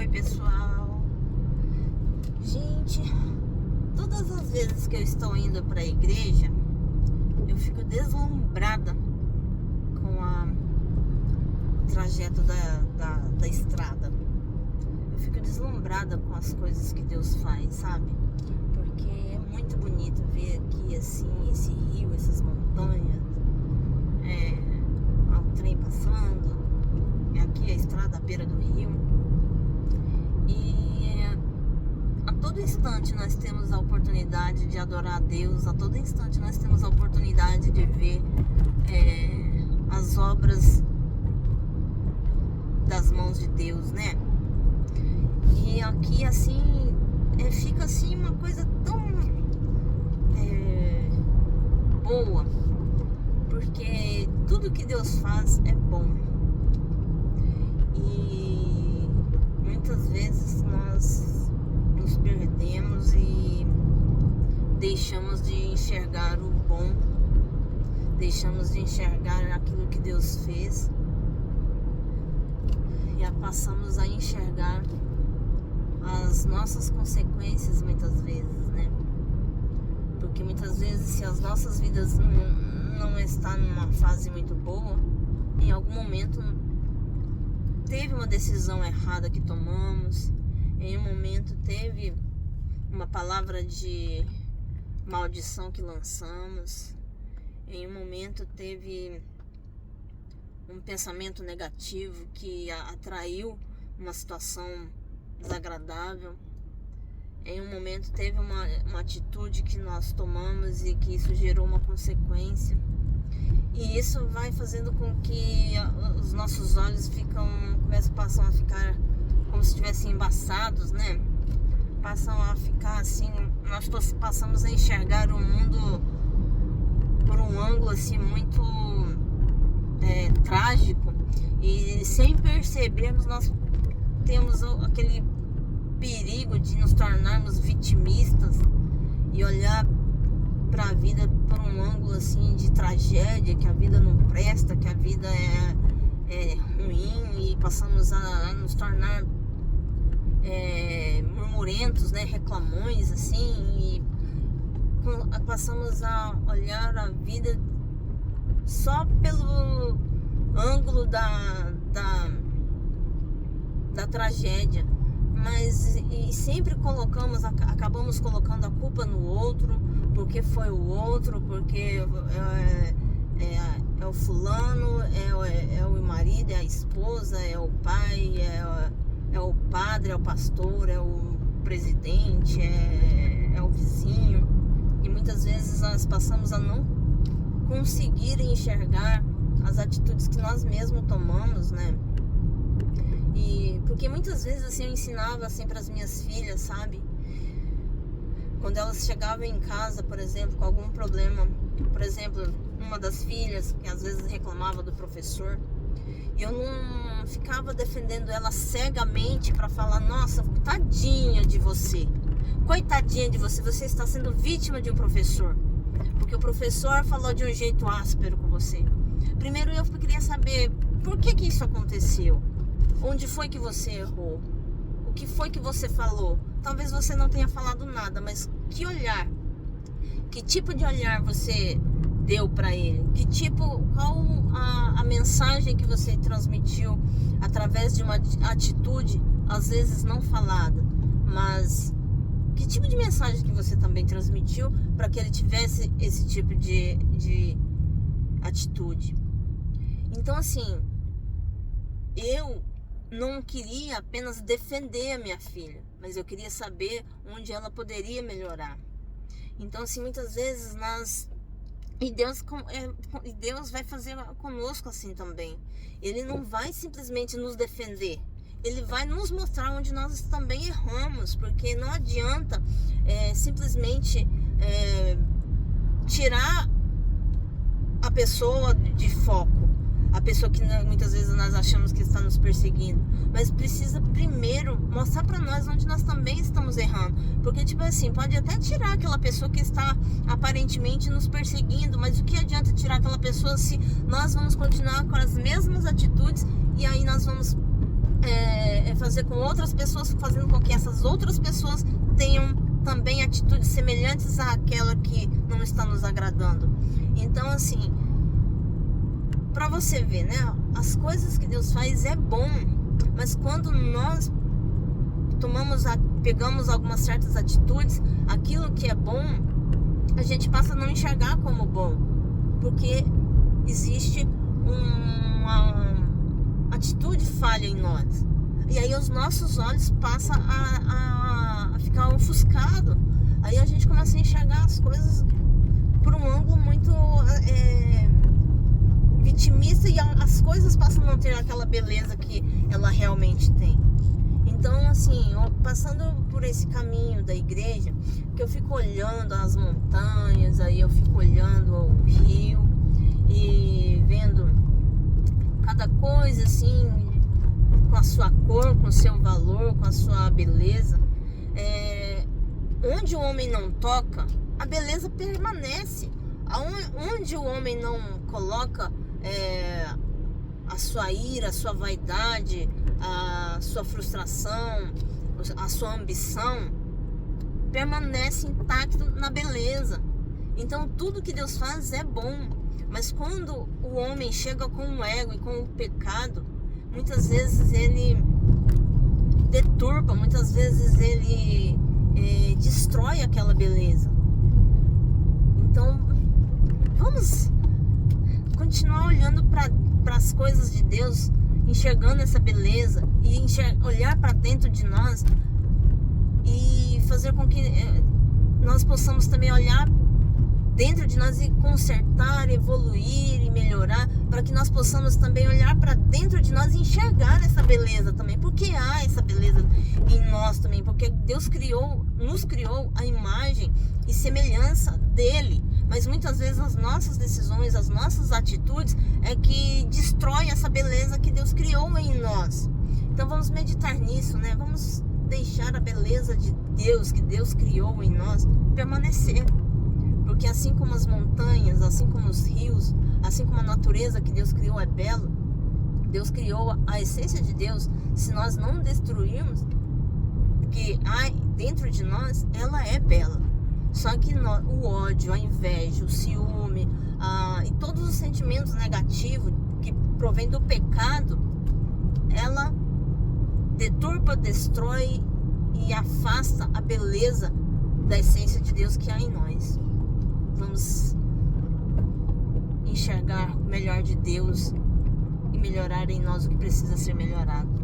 Oi, pessoal. Gente, todas as vezes que eu estou indo para a igreja, eu fico deslumbrada com o trajeto da estrada. Eu fico deslumbrada com as coisas que Deus faz, sabe? Porque é muito bonito ver aqui, assim, esse rio, essas montanhas, o trem passando, e aqui a estrada à beira do rio. E a todo instante nós temos a oportunidade de adorar a Deus, a todo instante nós temos a oportunidade de ver as obras das mãos de Deus, né? E aqui assim, fica assim uma coisa tão boa, porque tudo que Deus faz é bom. E muitas vezes nós nos perdemos e deixamos de enxergar o bom, deixamos de enxergar aquilo que Deus fez e passamos a enxergar as nossas consequências muitas vezes, né? Porque muitas vezes, se as nossas vidas não estão numa fase muito boa, em algum momento teve uma decisão errada que tomamos, em um momento teve uma palavra de maldição que lançamos, em um momento teve um pensamento negativo que atraiu uma situação desagradável, em um momento teve uma atitude que nós tomamos e que isso gerou uma consequência. E isso vai fazendo com que os nossos olhos passam a ficar como se estivessem embaçados, né? Passam a ficar assim, nós passamos a enxergar o mundo por um ângulo assim muito trágico, e sem percebermos nós temos aquele perigo de nos tornarmos vitimistas e olhar para a vida por um ângulo assim de tragédia, que a vida não presta, que a vida é ruim, e passamos a nos tornar murmurentos, né, reclamões assim, e passamos a olhar a vida só pelo ângulo da tragédia, mas e sempre acabamos colocando a culpa no outro, porque foi o outro, porque é o fulano, é o marido, é a esposa, é o pai, é o padre, é o pastor, é o presidente, é o vizinho. E muitas vezes nós passamos a não conseguir enxergar as atitudes que nós mesmos tomamos, né? E porque muitas vezes assim eu ensinava assim para as minhas filhas, sabe? Quando elas chegavam em casa, por exemplo, com algum problema, por exemplo, uma das filhas que às vezes reclamava do professor, e eu não ficava defendendo ela cegamente para falar: nossa, tadinha de você, coitadinha de você, você está sendo vítima de um professor, porque o professor falou de um jeito áspero com você. Primeiro eu queria saber por que isso aconteceu, onde foi que você errou, o que foi que você falou. Talvez você não tenha falado nada, mas que olhar, que tipo de olhar você deu para ele, qual a mensagem que você transmitiu através de uma atitude, às vezes não falada, mas que tipo de mensagem que você também transmitiu para que ele tivesse esse tipo de atitude. Então assim, eu não queria apenas defender a minha filha, mas eu queria saber onde ela poderia melhorar. Então assim, muitas vezes Deus vai fazer conosco assim também. Ele não vai simplesmente nos defender, ele vai nos mostrar onde nós também erramos, porque não adianta simplesmente tirar a pessoa de foco, a pessoa que muitas vezes nós achamos que está nos perseguindo, mas precisa primeiro mostrar para nós onde nós também estamos errando. Porque tipo assim, pode até tirar aquela pessoa que está aparentemente nos perseguindo, mas o que adianta tirar aquela pessoa se nós vamos continuar com as mesmas atitudes, e aí nós vamos fazer com outras pessoas, fazendo com que essas outras pessoas tenham também atitudes semelhantes àquela que não está nos agradando. Então, assim, para você ver, né? As coisas que Deus faz é bom, mas quando nós pegamos algumas certas atitudes, aquilo que é bom, a gente passa a não enxergar como bom, porque existe uma atitude falha em nós. E aí os nossos olhos passam a ficar ofuscados. Aí a gente começa a enxergar as coisas por um ângulo muito vitimista, e as coisas passam a não ter aquela beleza que ela realmente tem. Então, assim, passando por esse caminho da igreja, que eu fico olhando as montanhas, aí eu fico olhando o rio e vendo cada coisa assim, com a sua cor, com o seu valor, com a sua beleza. Onde o homem não toca, a beleza permanece. Onde o homem não coloca a sua ira, a sua vaidade, a sua frustração, a sua ambição, permanece intacto na beleza. Então tudo que Deus faz é bom, mas quando o homem chega com o ego e com o pecado, muitas vezes ele deturpa, muitas vezes ele destrói aquela beleza. Então vamos continuar olhando para as coisas de Deus, enxergando essa beleza e olhar para dentro de nós e fazer com que nós possamos também olhar dentro de nós e consertar, evoluir e melhorar, para que nós possamos também olhar para dentro de nós e enxergar essa beleza também, porque há essa beleza em nós também, porque Deus nos criou a imagem e semelhança dele, mas muitas vezes as nossas decisões, as nossas atitudes é que destrói essa beleza que Deus criou em nós. Então vamos meditar nisso, né? Vamos deixar a beleza de Deus, que Deus criou em nós, permanecer. Porque assim como as montanhas, assim como os rios, assim como a natureza que Deus criou é bela, Deus criou a essência de Deus. Se nós não destruirmos, que há dentro de nós, ela é bela. Só que o ódio, a inveja, o ciúme e todos os sentimentos negativos que provém do pecado, ela deturpa, destrói e afasta a beleza da essência de Deus que há em nós. Vamos enxergar o melhor de Deus e melhorar em nós o que precisa ser melhorado.